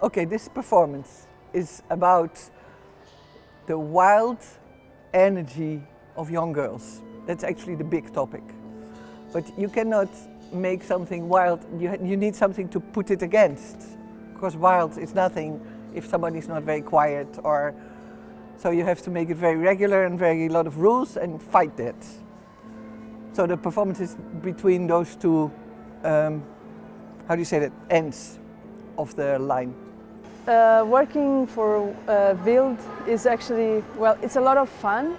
Okay, this performance is about the wild energy of young girls. That's actually the big topic. But you cannot make something wild, you need something to put it against. Because wild is nothing if somebody's not very quiet, or so you have to make it very regular and very lot of rules and fight that. So the performance is between those two, how do you say that, ends of the line. Working for Wild is actually, well, it's a lot of fun,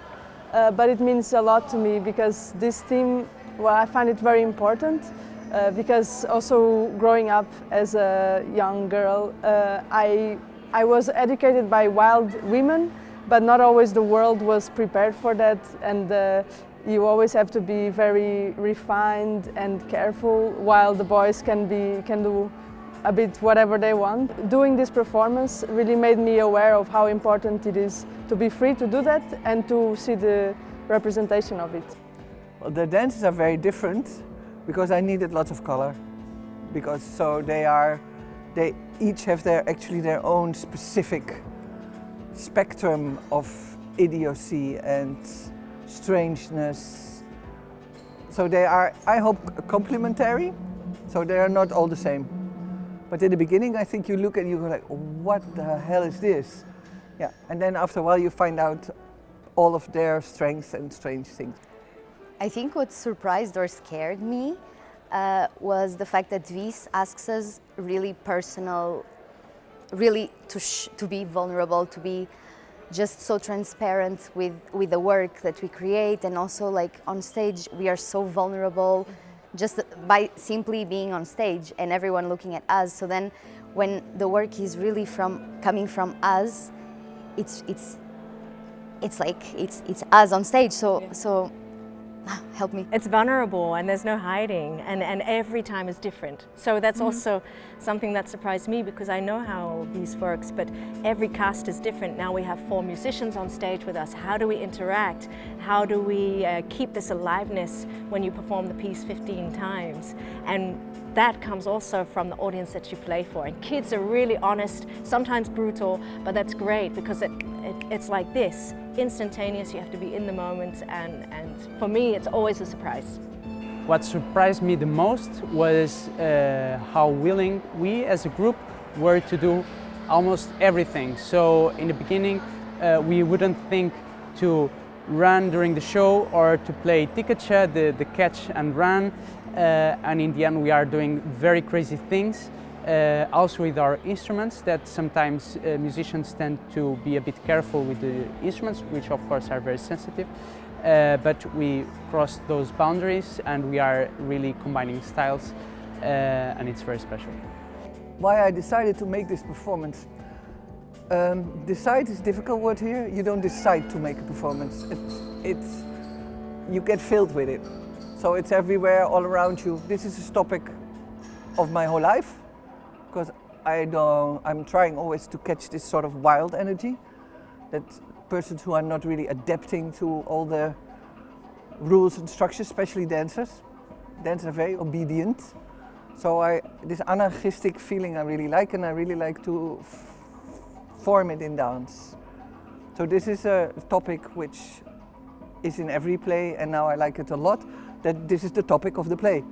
but it means a lot to me because this theme, well, I find it very important because also growing up as a young girl, I was educated by wild women, but not always the world was prepared for that, and you always have to be very refined and careful, while the boys can do a bit whatever they want. Doing this performance really made me aware of how important it is to be free to do that and to see the representation of it. Well, the dances are very different because I needed lots of color. Because so they each have their own specific spectrum of idiocy and strangeness. So they are, I hope, complementary. So they are not all the same. But in the beginning, I think you look and you go like, what the hell is this? Yeah, and then after a while you find out all of their strengths and strange things. I think what surprised or scared me was the fact that Vies asks us really personal, really to be vulnerable, to be just so transparent with the work that we create, and also like on stage we are so vulnerable. Just by simply being on stage and everyone looking at us. So then when the work is really coming from us, it's us on stage. So help me. It's vulnerable and there's no hiding, and every time is different. So that's also something that surprised me, because I know how Vies works, but every cast is different. Now we have 4 musicians on stage with us. How do we interact? How do we keep this aliveness when you perform the piece 15 times? And that comes also from the audience that you play for. And kids are really honest, sometimes brutal, but that's great because it's like this, instantaneous. You have to be in the moment, and for me it's always a surprise. What surprised me the most was how willing we as a group were to do almost everything. So in the beginning we wouldn't think to run during the show or to play ticketcha, the catch and run, and in the end we are doing very crazy things. Also with our instruments, that sometimes musicians tend to be a bit careful with the instruments, which of course are very sensitive, but we cross those boundaries and we are really combining styles, and it's very special. Why I decided to make this performance? Decide is a difficult word here. You don't decide to make a performance. You get filled with it. So it's everywhere, all around you. This is a topic of my whole life, because I'm trying always to catch this sort of wild energy, that persons who are not really adapting to all the rules and structures, especially dancers. Dancers are very obedient. So this anarchistic feeling I really like, and I really like to form it in dance. So this is a topic which is in every play, and now I like it a lot, that this is the topic of the play.